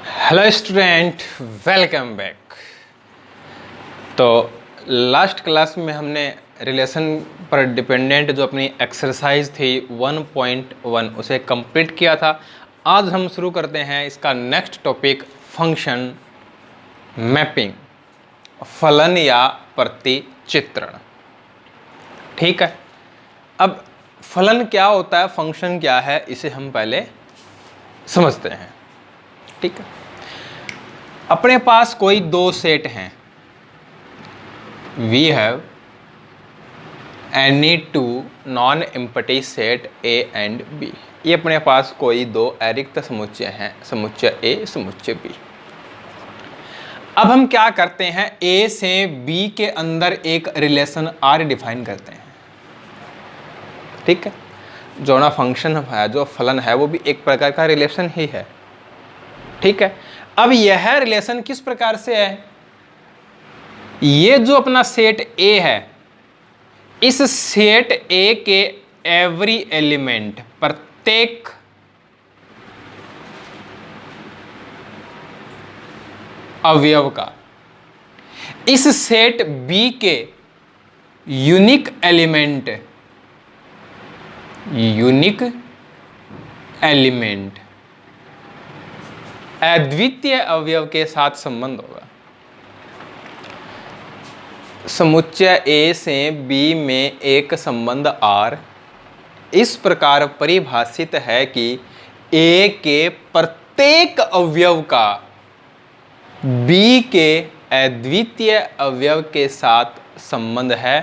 Hello student, welcome back. तो last class में हमने रिलेशन पर डिपेंडेंट जो अपनी एक्सरसाइज थी 1.1 उसे कंप्लीट किया था। आज हम शुरू करते हैं इसका नेक्स्ट टॉपिक, फंक्शन मैपिंग, फलन या प्रतिचित्रण। ठीक है, अब फलन क्या होता है, फंक्शन क्या है, इसे हम पहले समझते हैं। ठीक है, अपने पास कोई दो सेट हैं। We have any two non empty set A and B. ये अपने पास कोई दो अरिक्त समुच्चय हैं, समुच्चय ए, समुच्चय बी। अब हम क्या करते हैं, ए से बी के अंदर एक रिलेशन आर डिफाइन करते हैं। ठीक है, जो ना फंक्शन है, जो फलन है, वो भी एक प्रकार का रिलेशन ही है। ठीक है, अब यह रिलेशन किस प्रकार से है, ये जो अपना सेट ए है, इस सेट ए के एवरी एलिमेंट, प्रत्येक अवयव का, इस सेट बी के यूनिक एलिमेंट, अद्वितीय अवयव के साथ संबंध होगा। समुच्चय ए से बी में एक संबंध आर इस प्रकार परिभाषित है कि ए के प्रत्येक अवयव का बी के अद्वितीय अवयव के साथ संबंध है,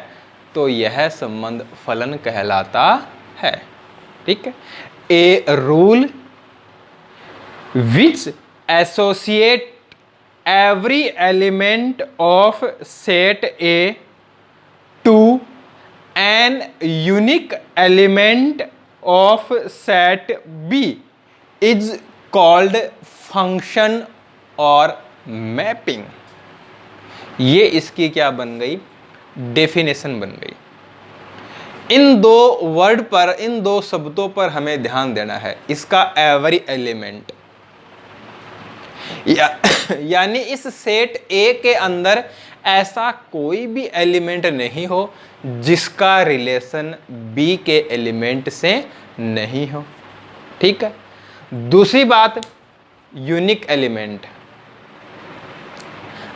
तो यह संबंध फलन कहलाता है। ठीक है, a rule which associate every element of set A to an unique element of set B is called function और mapping। ये इसकी क्या बन गई, डेफिनेशन बन गई। इन दो वर्ड पर, इन दो शब्दों पर हमें ध्यान देना है। इसका एवरी एलिमेंट यानी इस सेट ए के अंदर ऐसा कोई भी एलिमेंट नहीं हो जिसका रिलेशन बी के एलिमेंट से नहीं हो। ठीक है, दूसरी बात, यूनिक एलिमेंट।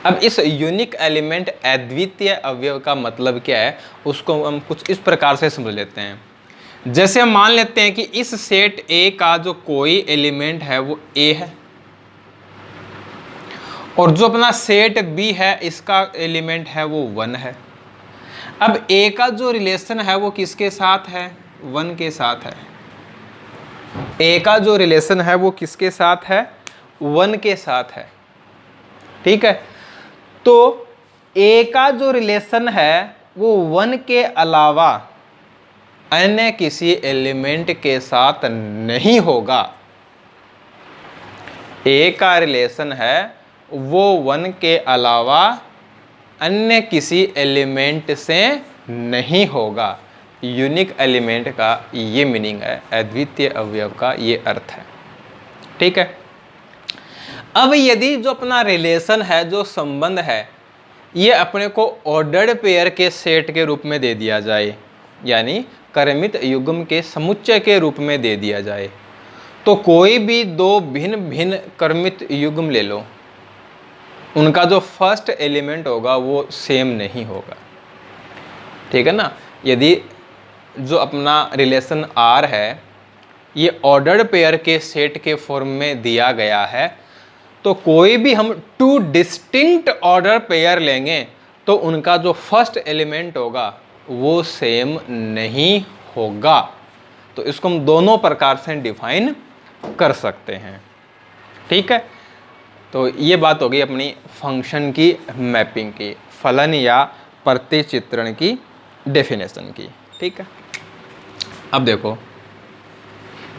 अब इस यूनिक एलिमेंट, अद्वितीय अवयव का मतलब क्या है, उसको हम कुछ इस प्रकार से समझ लेते हैं। जैसे हम मान लेते हैं कि इस सेट ए का जो कोई एलिमेंट है वो ए है, और जो अपना सेट बी है इसका एलिमेंट है वो 1 है। अब ए का जो रिलेशन है वो किसके साथ है, 1 के साथ है। ए का जो रिलेशन है वो किसके साथ है, 1 के साथ है। ठीक है, तो ए का जो रिलेशन है वो 1 के अलावा अन्य किसी एलिमेंट के साथ नहीं होगा। ए का रिलेशन है वो 1 के अलावा अन्य किसी एलिमेंट से नहीं होगा। यूनिक एलिमेंट का ये मीनिंग है, अद्वितीय अवयव का ये अर्थ है। ठीक है, अब यदि जो अपना रिलेशन है, जो संबंध है, ये अपने को ऑर्डर्ड पेयर के सेट के रूप में दे दिया जाए, यानी क्रमित युग्म के समुच्चय के रूप में दे दिया जाए, तो कोई भी दो भिन्न भिन्न क्रमित युग्म ले लो, उनका जो फर्स्ट एलिमेंट होगा वो सेम नहीं होगा। ठीक है ना, यदि जो अपना रिलेशन आर है ये ऑर्डर्ड पेयर के सेट के फॉर्म में दिया गया है, तो कोई भी हम 2 डिस्टिंक्ट ऑर्डर पेयर लेंगे तो उनका जो फर्स्ट एलिमेंट होगा वो सेम नहीं होगा। तो इसको हम दोनों प्रकार से डिफाइन कर सकते हैं। ठीक है, तो ये बात हो गई अपनी फंक्शन की मैपिंग की, फलन या प्रतिचित्रण की डेफिनेशन की। ठीक है, अब देखो,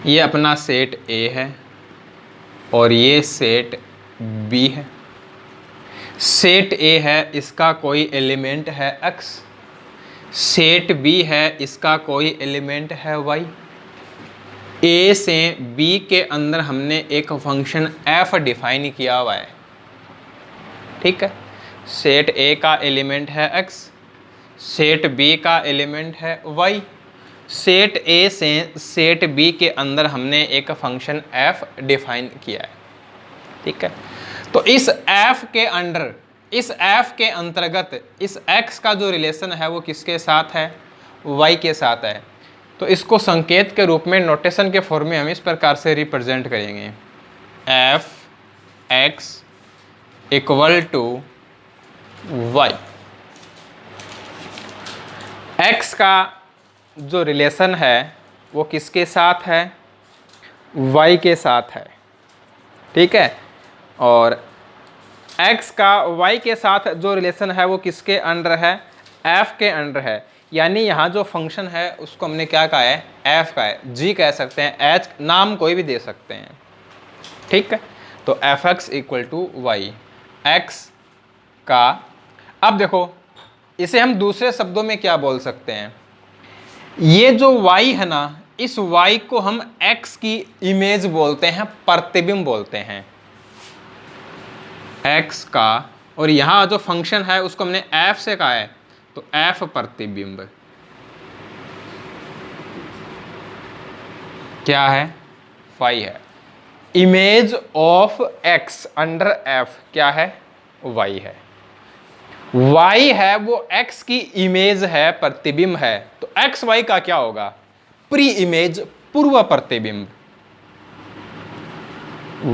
ये अपना सेट ए है और ये सेट बी है। सेट ए है, इसका कोई एलिमेंट है x, सेट बी है, इसका कोई एलिमेंट है y। ए से बी के अंदर हमने एक फंक्शन एफ डिफाइन किया हुआ है, ठीक है। सेट ए का एलिमेंट है एक्स, सेट बी का एलिमेंट है वाई। सेट ए से सेट बी के अंदर हमने एक फंक्शन एफ डिफाइन किया है, ठीक है। तो इस एफ के अंडर, इस एफ के अंतर्गत इस एक्स का जो रिलेशन है वो किसके साथ है, वाई के साथ है। तो इसको संकेत के रूप में नोटेशन के फॉर्म में हम इस प्रकार से रिप्रेजेंट करेंगे, F X equal to Y. X का जो रिलेशन है वो किसके साथ है, वाई के साथ है, ठीक है। और x का y के साथ जो रिलेशन है वो किसके अंडर है, f के अंडर है। यानी यहाँ जो फंक्शन है उसको हमने क्या कहा है, f का है, g कह सकते हैं, h नाम कोई भी दे सकते हैं, ठीक है। तो fx equal to Y, x का, अब देखो इसे हम दूसरे शब्दों में क्या बोल सकते हैं, ये जो y है ना, इस y को हम x की इमेज बोलते हैं, प्रतिबिंब बोलते हैं x का। और यहाँ जो फंक्शन है उसको हमने f से कहा है, तो f प्रतिबिंब क्या है, फाई है। Image of x under f क्या है, y है। y है वो x की इमेज है, प्रतिबिंब है। तो x y का क्या होगा, प्री इमेज, पूर्व प्रतिबिंब।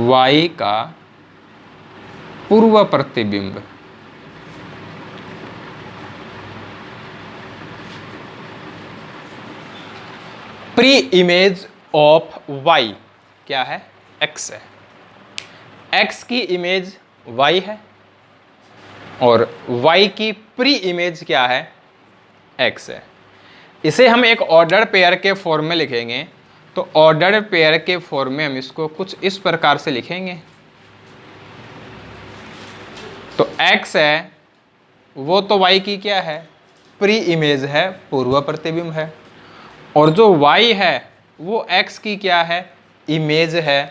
y का पूर्व प्रतिबिंब, प्री इमेज ऑफ y क्या है, x है। x की इमेज y है और y की प्री इमेज क्या है, x है। इसे हम एक ऑर्डर पेयर के फॉर्म में लिखेंगे। तो ऑर्डर पेयर के फॉर्म में हम इसको कुछ इस प्रकार से लिखेंगे। तो x है वो तो y की क्या है, प्री इमेज है, पूर्व प्रतिबिंब है। और जो y है वो x की क्या है, इमेज है,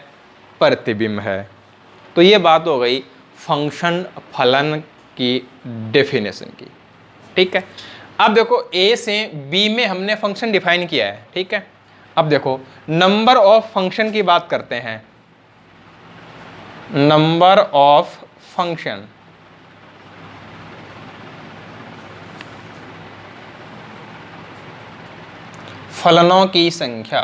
प्रतिबिंब है। तो ये बात हो गई फंक्शन फलन की डेफिनेशन की, ठीक है। अब देखो a से b में हमने फंक्शन डिफाइन किया है, ठीक है। अब देखो नंबर ऑफ फंक्शन की बात करते हैं। नंबर ऑफ फंक्शन, फलनों की संख्या।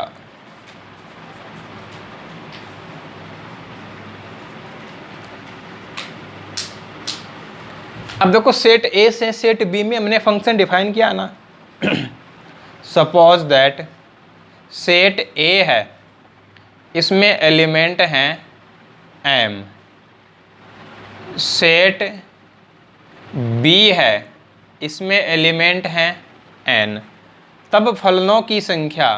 अब देखो सेट ए से सेट बी में हमने फंक्शन डिफाइन किया ना। सपोज दैट सेट ए है, इसमें एलिमेंट हैं m, सेट बी है, इसमें एलिमेंट हैं n। तब फलनों की संख्या,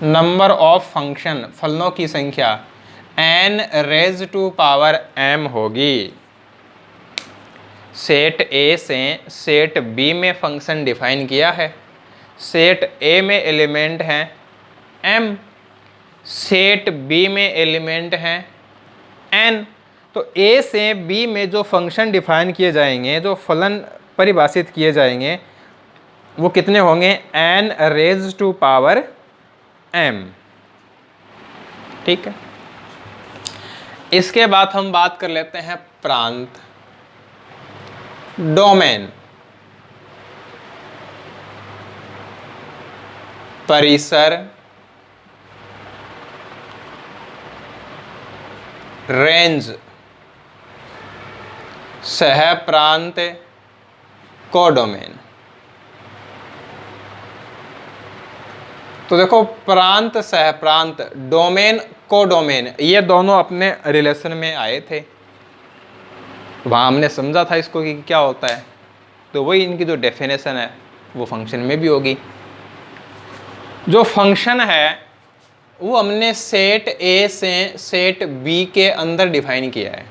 नंबर ऑफ फंक्शन, फलनों की संख्या n raise to power m होगी। सेट ए से सेट बी में फंक्शन डिफाइन किया है। सेट ए में एलिमेंट हैं m, सेट बी में एलिमेंट हैं n। तो a से b में जो फंक्शन डिफाइन किए जाएंगे, जो फलन परिभाषित किए जाएंगे, वो कितने होंगे, n raise to power m, ठीक है। इसके बाद हम बात कर लेते हैं प्रांत, डोमेन, परिसर, रेंज, सह प्रांत, कोडोमेन। तो देखो प्रांत, सह प्रांत, डोमेन, कोडोमेन, ये दोनों अपने रिलेशन में आए थे। वहाँ हमने समझा था इसको कि क्या होता है, तो वही इनकी जो डेफिनेशन है वो फंक्शन में भी होगी। जो फंक्शन है वो हमने सेट ए से सेट बी के अंदर डिफाइन किया है,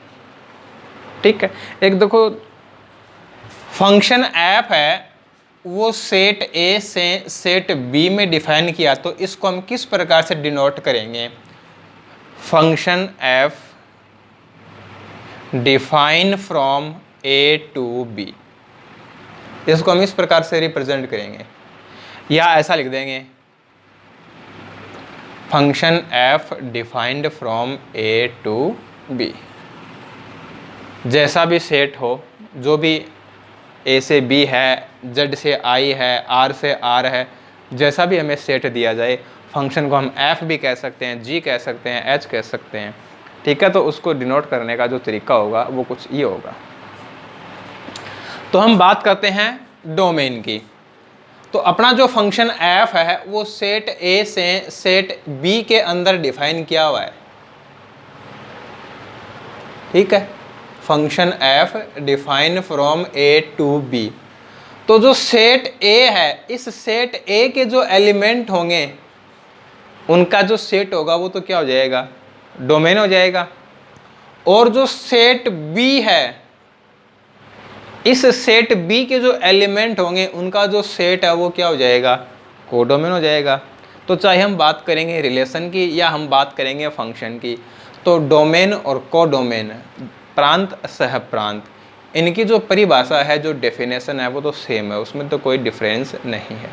ठीक है। एक देखो फंक्शन एफ है वो सेट ए से सेट बी में डिफाइन किया, तो इसको हम किस प्रकार से डिनोट करेंगे? Function F define from A to B, इसको हम इस प्रकार से रिप्रेजेंट करेंगे, या ऐसा लिख देंगे function F defined from A to B. जैसा भी सेट हो, जो भी ए से बी है, जेड से आई है, आर से आर है, जैसा भी हमें सेट दिया जाए, फंक्शन को हम एफ भी कह सकते हैं, जी कह सकते हैं, एच कह सकते हैं, ठीक है। तो उसको डिनोट करने का जो तरीका होगा वो कुछ ये होगा। तो हम बात करते हैं डोमेन की। तो अपना जो फंक्शन एफ है वो सेट ए से सेट बी के अंदर डिफाइन किया हुआ है, ठीक है। Function F define from A to B. तो जो सेट ए है, इस सेट ए के जो एलिमेंट होंगे उनका जो सेट होगा वो तो क्या हो जाएगा? डोमेन हो जाएगा। और जो सेट बी है, इस सेट बी के जो एलिमेंट होंगे उनका जो सेट है वो क्या हो जाएगा? कोडोमेन हो जाएगा। तो चाहे हम बात करेंगे रिलेशन की या हम बात करेंगे फंक्शन की, तो डोमेन और कोडोमेन, प्रांत सह प्रांत, इनकी जो परिभाषा है, जो डेफिनेशन है वो तो सेम है, उसमें तो कोई डिफरेंस नहीं है।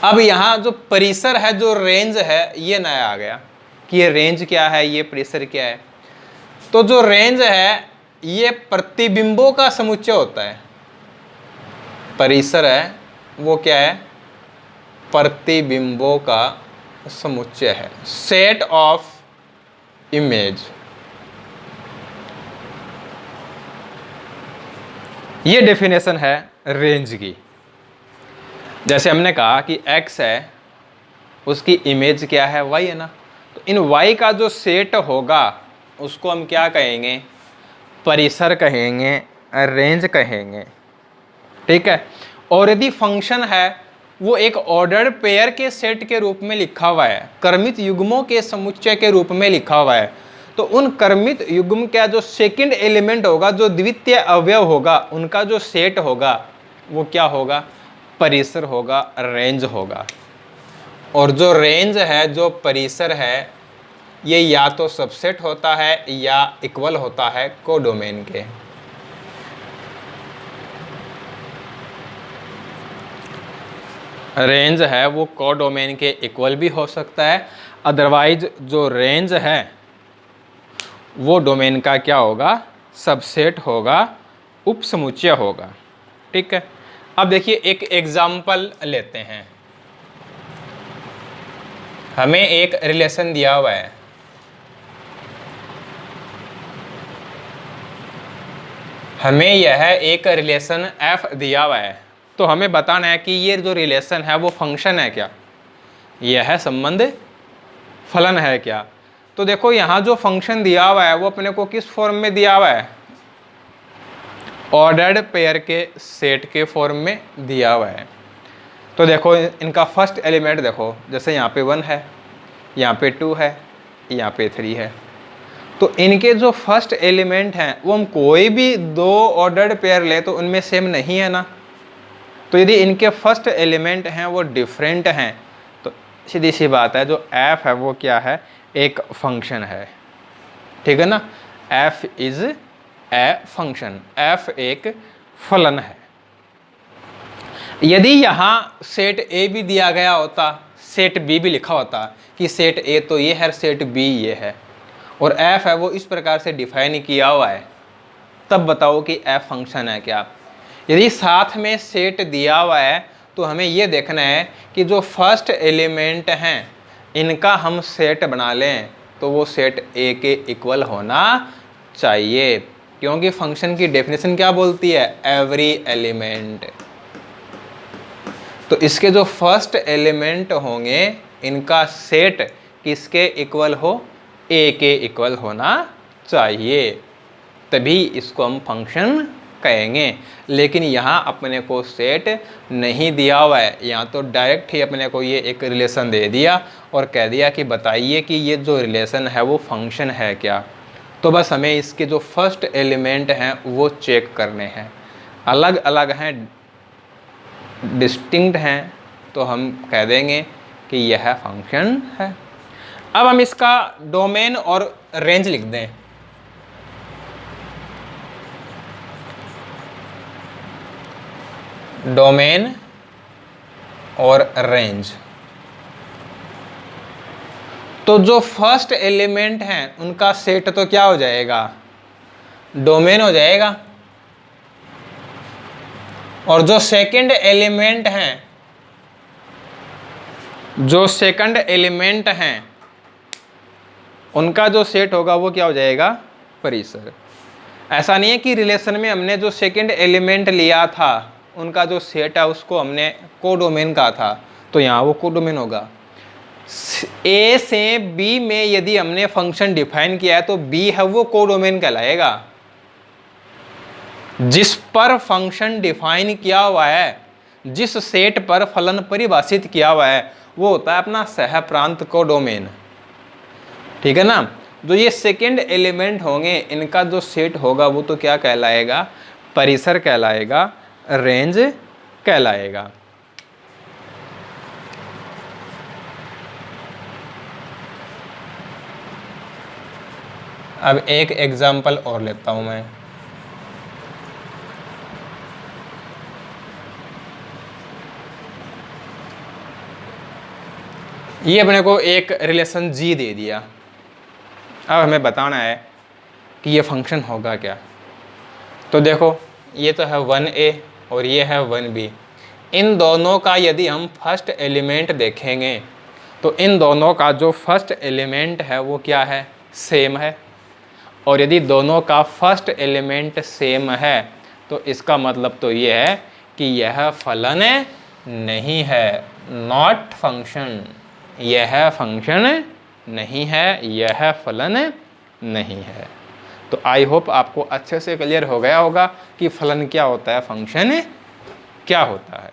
अब यहाँ जो परिसर है, जो रेंज है, ये नया आ गया कि ये रेंज क्या है, ये परिसर क्या है। तो जो रेंज है ये प्रतिबिंबों का समुच्चय होता है। परिसर है वो क्या है? प्रतिबिंबों का समुच्चय है, सेट ऑफ इमेज। ये डेफिनेशन है रेंज की। जैसे हमने कहा कि x है, उसकी इमेज क्या है? y है ना। तो इन y का जो सेट होगा उसको हम क्या कहेंगे? परिसर कहेंगे, रेंज कहेंगे, ठीक है। और यदि फंक्शन है वो एक ऑर्डर्ड पेयर के सेट के रूप में लिखा हुआ है, क्रमित युग्मों के समुच्चय के रूप में लिखा हुआ है, तो उन क्रमित युग्म का जो सेकंड एलिमेंट होगा, जो द्वितीय अवयव होगा, उनका जो सेट होगा वो क्या होगा? परिसर होगा, रेंज होगा। और जो रेंज है, जो परिसर है, ये या तो सबसेट होता है या इक्वल होता है कोडोमेन के। रेंज है वो कोडोमेन के इक्वल भी हो सकता है, अदरवाइज जो रेंज है वो डोमेन का क्या होगा? सबसेट होगा, उपसमुच्चय होगा, ठीक है। अब देखिए एक एग्जाम्पल लेते हैं। हमें एक रिलेशन दिया हुआ है, हमें यह एक रिलेशन f दिया हुआ है, तो हमें बताना है कि ये जो रिलेशन है वो फंक्शन है क्या, यह संबंध फलन है क्या। तो देखो यहाँ जो फंक्शन दिया हुआ है वो अपने को किस फॉर्म में दिया हुआ है? ऑर्डर्ड पेयर के सेट के फॉर्म में दिया हुआ है। तो देखो इनका फर्स्ट एलिमेंट देखो, जैसे यहाँ पे 1 है, यहाँ पे 2 है, यहाँ पे 3 है। तो इनके जो फर्स्ट एलिमेंट हैं वो हम कोई भी दो ऑर्डर्ड पेयर ले तो उनमें सेम नहीं है ना। तो यदि इनके फर्स्ट एलिमेंट हैं वो डिफरेंट हैं, तो सीधी सी बात है जो f है वो क्या है? एक फंक्शन है, ठीक है ना। f is a function, f एक फलन है। यदि यहाँ सेट A भी दिया गया होता, सेट B भी लिखा होता कि सेट A तो ये है, सेट B ये है, और f है वो इस प्रकार से डिफाइन किया हुआ है, तब बताओ कि f फंक्शन है क्या। यदि साथ में सेट दिया हुआ है तो हमें ये देखना है कि जो फर्स्ट एलिमेंट हैं इनका हम सेट बना लें तो वो सेट A के इक्वल होना चाहिए, क्योंकि फंक्शन की डेफिनेशन क्या बोलती है? Every element. तो इसके जो फर्स्ट एलिमेंट होंगे इनका सेट किसके इक्वल हो? A के इक्वल होना चाहिए, तभी इसको हम फंक्शन कहेंगे। लेकिन यहाँ अपने को सेट नहीं दिया हुआ है, यहाँ तो डायरेक्ट ही अपने को ये एक रिलेशन दे दिया और कह दिया कि बताइए कि ये जो रिलेशन है वो फंक्शन है क्या। तो बस हमें इसके जो फर्स्ट एलिमेंट हैं वो चेक करने हैं। अलग अलग हैं डिस्टिंक्ट हैं तो हम कह देंगे कि यह फंक्शन है। अब हम इसका डोमेन और रेंज लिख दें। डोमेन और रेंज, तो जो फर्स्ट एलिमेंट हैं उनका सेट तो क्या हो जाएगा, डोमेन हो जाएगा, और जो सेकंड एलिमेंट हैं, जो सेकंड एलिमेंट हैं उनका जो सेट होगा वो क्या हो जाएगा, परिसर। ऐसा नहीं है कि रिलेशन में हमने जो सेकंड एलिमेंट लिया था उनका जो सेट है उसको हमने कोडोमेन कहा था, तो यहाँ वो कोडोमेन होगा। ए से बी में यदि हमने फंक्शन डिफाइन किया है तो बी है वो कोडोमेन कहलाएगा। जिस पर फंक्शन डिफाइन किया हुआ है, जिस सेट पर फलन परिभाषित किया हुआ है, वो होता है अपना सह प्रांत कोडोमेन। ठीक है ना। जो ये सेकंड एलिमेंट होंगे इनका जो सेट होगा वो तो क्या कहलाएगा, परिसर कहलाएगा, रेंज कहलाएगा। अब एक एग्जाम्पल और लेता हूं मैं। ये अपने को एक रिलेशन जी दे दिया। अब हमें बताना है कि ये फंक्शन होगा क्या। तो देखो ये तो है 1a और ये है 1b। इन दोनों का यदि हम फर्स्ट एलिमेंट देखेंगे तो इन दोनों का जो फर्स्ट एलिमेंट है वो क्या है, सेम है। और यदि दोनों का फर्स्ट एलिमेंट सेम है तो इसका मतलब तो ये है कि यह फलन नहीं है, नॉट फंक्शन। यह फंक्शन नहीं है, यह फलन नहीं है। तो आई होप आपको अच्छे से क्लियर हो गया होगा कि फलन क्या होता है, फंक्शन क्या होता है।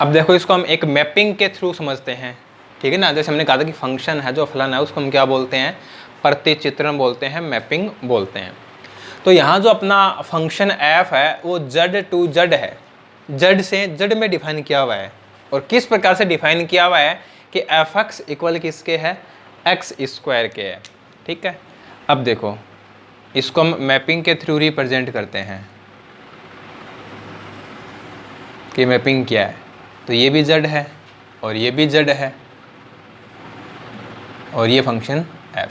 अब देखो इसको हम एक मैपिंग के थ्रू समझते हैं। ठीक है ना। जैसे हमने कहा था कि फंक्शन है जो फलन है उसको हम क्या बोलते हैं, प्रतिचित्रण बोलते हैं, मैपिंग बोलते हैं। तो यहाँ जो अपना फंक्शन एफ है वो जड टू जड है, जड से जड में डिफाइन किया हुआ है। और किस प्रकार से डिफाइन किया हुआ है कि एफ एक्स इक्वल किसके है, एक्स स्क्वायर के है। ठीक है। अब देखो इसको हम मैपिंग के थ्रू रिप्रेजेंट करते हैं कि मैपिंग क्या है। तो ये भी जड है और ये भी जड है और ये फंक्शन एफ है।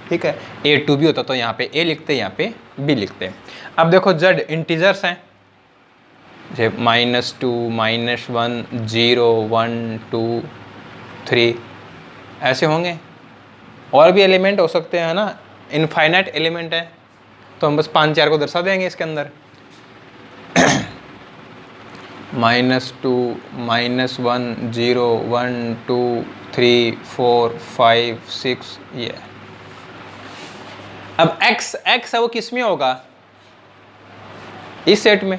ठीक है। ए टू बी होता तो यहाँ पे ए लिखते, यहाँ पे बी लिखते। अब देखो जड इंटीजर्स हैं, जैसे -2, -1, 0, 1, 2, 3 ऐसे होंगे। और भी एलिमेंट हो सकते हैं ना, इनफाइनाइट एलिमेंट है तो हम बस 5 4 को दर्शा देंगे इसके अंदर। -2, -1, 0, 1, 2, 3, 4, 5, 6 ये। अब x है वो किस में होगा, इस सेट में।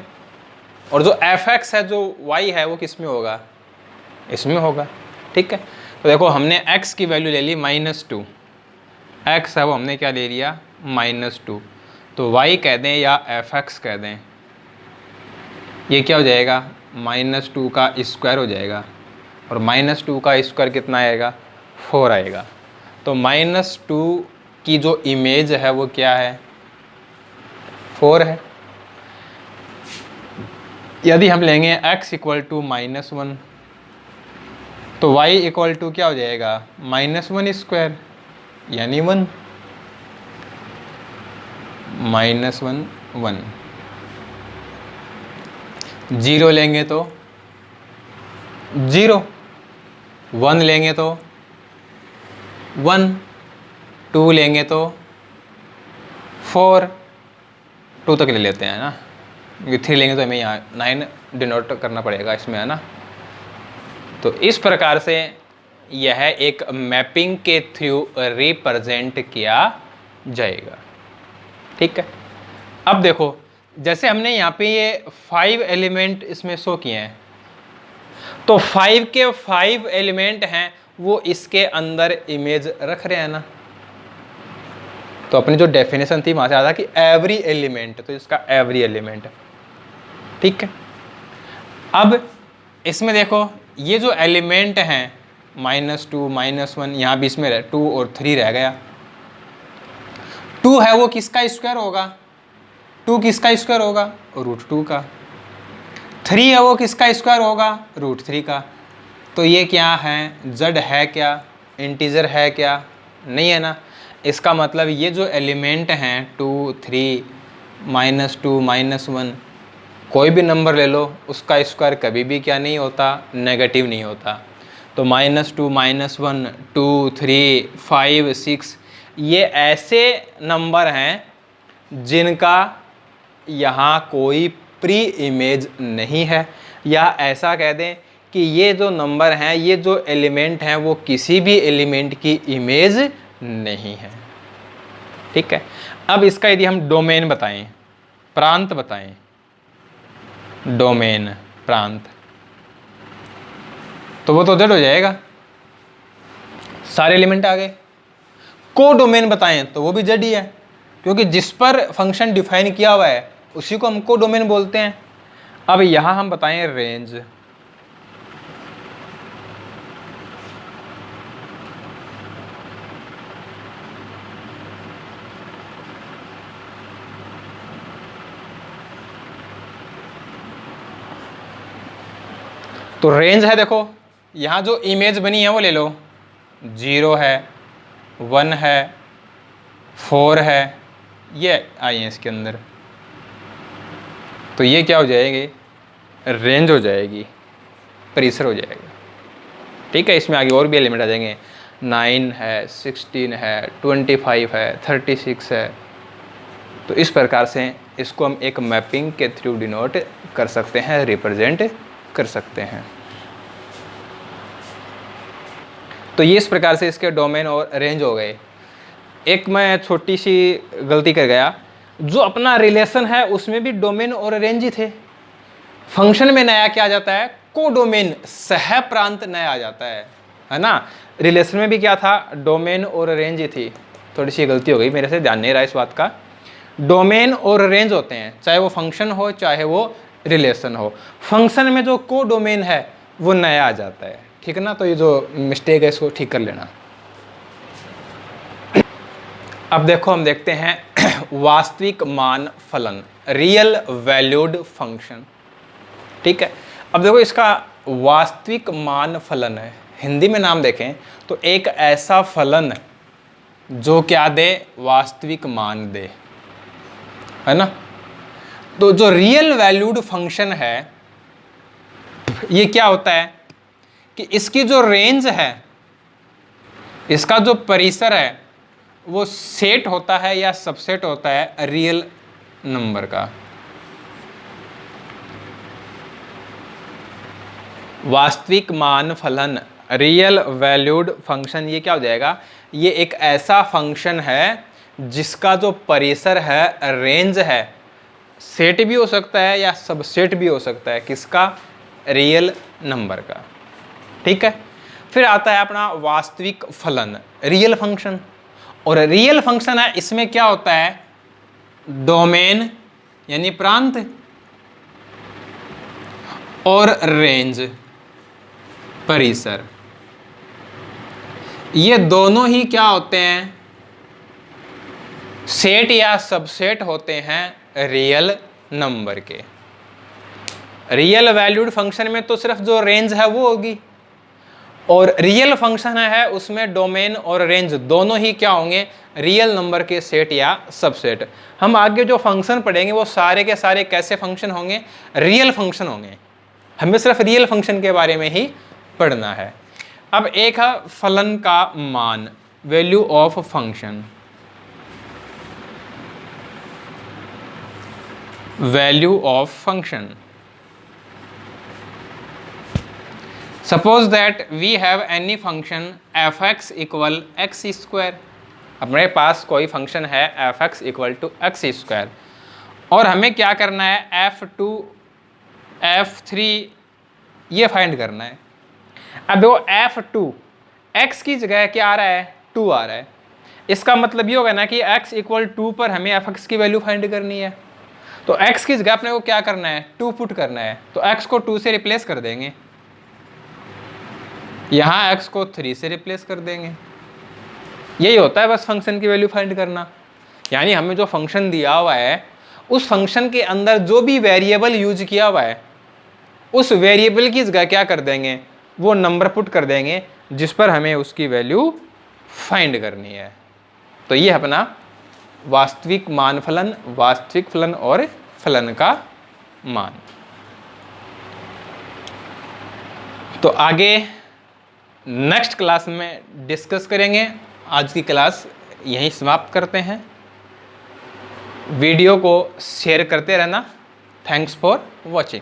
और जो fx है, जो y है वो किस में होगा, इसमें होगा। ठीक है। तो देखो हमने x की वैल्यू ले ली -2, x है वो हमने क्या ले लिया, -2। तो y कह दें या fx कह दें, ये क्या हो जाएगा, -2 का स्क्वायर हो जाएगा। और -2 का स्क्वायर कितना आएगा, 4 आएगा। तो -2 की जो इमेज है वो क्या है, 4 है। यदि हम लेंगे x = -1 तो y = क्या हो जाएगा, -1² यानी 1, -1 1। 0 लेंगे तो 0, 1 लेंगे तो 1, 2 लेंगे तो 4, 2 तक ले लेते हैं ना, क्योंकि 3 लेंगे तो हमें यहाँ 9 डिनोट करना पड़ेगा इसमें, है ना। तो इस प्रकार से यह एक मैपिंग के थ्रू रिप्रेजेंट किया जाएगा। ठीक है। अब देखो जैसे हमने यहाँ पे ये 5 एलिमेंट इसमें शो किए हैं, तो 5 के 5 एलिमेंट हैं वो इसके अंदर इमेज रख रहे हैं ना। तो अपनी जो डेफिनेशन थी वहाँ से आता कि एवरी एलिमेंट, तो इसका एवरी एलिमेंट, ठीक है। अब इसमें देखो ये जो एलिमेंट हैं -2 -1, यहाँ बीच में 2 और 3 रह गया। 2 है वो किसका स्क्वायर होगा? 2 किसका स्क्वायर होगा? √2 का। 3 है वो किसका स्क्वायर होगा? √3 का। तो ये क्या है? जड है क्या? इंटीजर है क्या? नहीं है ना। इसका मतलब ये जो एलिमेंट हैं 2 3 -2 -1, कोई भी नंबर ले लो उसका स्क्वायर कभी भी क्या नहीं होता? नेगेटिव नहीं होता। तो -2 -1 2 3 5 6 ये ऐसे नंबर हैं जिनका यहाँ कोई प्री इमेज नहीं है, या ऐसा कह दें कि ये जो नंबर हैं, ये जो एलिमेंट हैं, वो किसी भी एलिमेंट की इमेज नहीं है, ठीक है। अब इसका यदि हम डोमेन बताएं, प्रांत बताएं, डोमेन प्रांत, तो वो तो जड़ हो जाएगा, सारे एलिमेंट आ गए। को डोमेन बताएं तो वो भी जड़ ही है, क्योंकि जिस पर फंक्शन डिफाइन किया हुआ है उसी को हम को डोमेन बोलते हैं। अब यहां हम बताएं रेंज, तो रेंज है, देखो यहाँ जो इमेज बनी है वो ले लो, 0 है, 1 है, 4 है, ये आई है इसके अंदर, तो ये क्या हो जाएगी? रेंज हो जाएगी, परिसर हो जाएगा, ठीक है। इसमें आगे और भी एलिमेंट आ जाएंगे, 9 है, 16 है, 25 है, 36 है। तो इस प्रकार से इसको हम एक मैपिंग के थ्रू डिनोट कर सकते हैं, रिप्रेजेंट कर सकते हैं। तो ये इस प्रकार से इसके डोमेन और रेंज हो गए। एक मैं छोटी सी गलती कर गया, जो अपना रिलेशन है उसमें भी डोमेन और रेंज ही थे। फंक्शन में नया क्या आ जाता है? को डोमेन, सह प्रांत नया आ जाता है ना। रिलेशन में भी क्या था? डोमेन और रेंज ही थी। थोड़ी सी गलती हो गई मेरे से, ध्यान नहीं रहा इस बात का। डोमेन और रेंज होते हैं, चाहे वो फंक्शन हो चाहे वो रिलेशन हो। फंक्शन में जो को डोमेन है वो नया आ जाता है, ठीक है ना। तो ये जो मिस्टेक है इसको ठीक कर लेना। अब देखो हम देखते हैं वास्तविक मान फलन, रियल वैल्यूड फंक्शन, ठीक है। अब देखो इसका वास्तविक मान फलन है, हिंदी में नाम देखें तो एक ऐसा फलन जो क्या दे? वास्तविक मान दे, है ना। तो जो रियल वैल्यूड फंक्शन है ये क्या होता है कि इसकी जो रेंज है, इसका जो परिसर है वो सेट होता है या सबसेट होता है रियल नंबर का। वास्तविक मान फलन, रियल वैल्यूड फंक्शन, ये क्या हो जाएगा? ये एक ऐसा फंक्शन है जिसका जो परिसर है, रेंज है, सेट भी हो सकता है या सबसेट भी हो सकता है, किसका? रियल नंबर का, ठीक है। फिर आता है अपना वास्तविक फलन, रियल फंक्शन। और रियल फंक्शन है, इसमें क्या होता है? डोमेन यानी प्रांत और रेंज परिसर, ये दोनों ही क्या होते हैं? सेट या सबसेट होते हैं रियल नंबर के। रियल वैल्यूड फंक्शन में तो सिर्फ जो रेंज है वो होगी, और रियल फंक्शन है उसमें डोमेन और रेंज दोनों ही क्या होंगे? रियल नंबर के सेट या सबसेट। हम आगे जो फंक्शन पढ़ेंगे वो सारे के सारे कैसे फंक्शन होंगे? रियल फंक्शन होंगे। हमें सिर्फ रियल फंक्शन के बारे में ही पढ़ना है। अब एक है फलन का मान, value of function, value of function. Suppose that we have any function f(x) equal x square। अपने पास कोई फंक्शन है f(x) equal to x square, और हमें क्या करना है? f2 f3 ये फाइंड करना है। अब देखो f2 x की जगह क्या आ रहा है? 2 आ रहा है, इसका मतलब ये होगा ना कि x इक्वल 2 पर हमें f(x) की वैल्यू फाइंड करनी है, तो x की जगह अपने को क्या करना है, 2 पुट करना है, तो x को 2 से रिप्लेस कर देंगे, यहाँ x को 3 से रिप्लेस कर देंगे। यही होता है बस फंक्शन की वैल्यू फाइंड करना। यानी हमें जो फंक्शन दिया हुआ है उस फंक्शन के अंदर जो भी वेरिएबल यूज किया हुआ है उस वेरिएबल की जगह क्या कर देंगे, वो नंबर पुट कर देंगे जिस पर हमें उसकी वैल्यू फाइंड करनी है। तो ये अपना वास्तविक मान फलन, वास्तविक फलन और फलन का मान। तो आगे नेक्स्ट क्लास में डिस्कस करेंगे। आज की क्लास यहीं समाप्त करते हैं। वीडियो को शेयर करते रहना। Thanks for watching.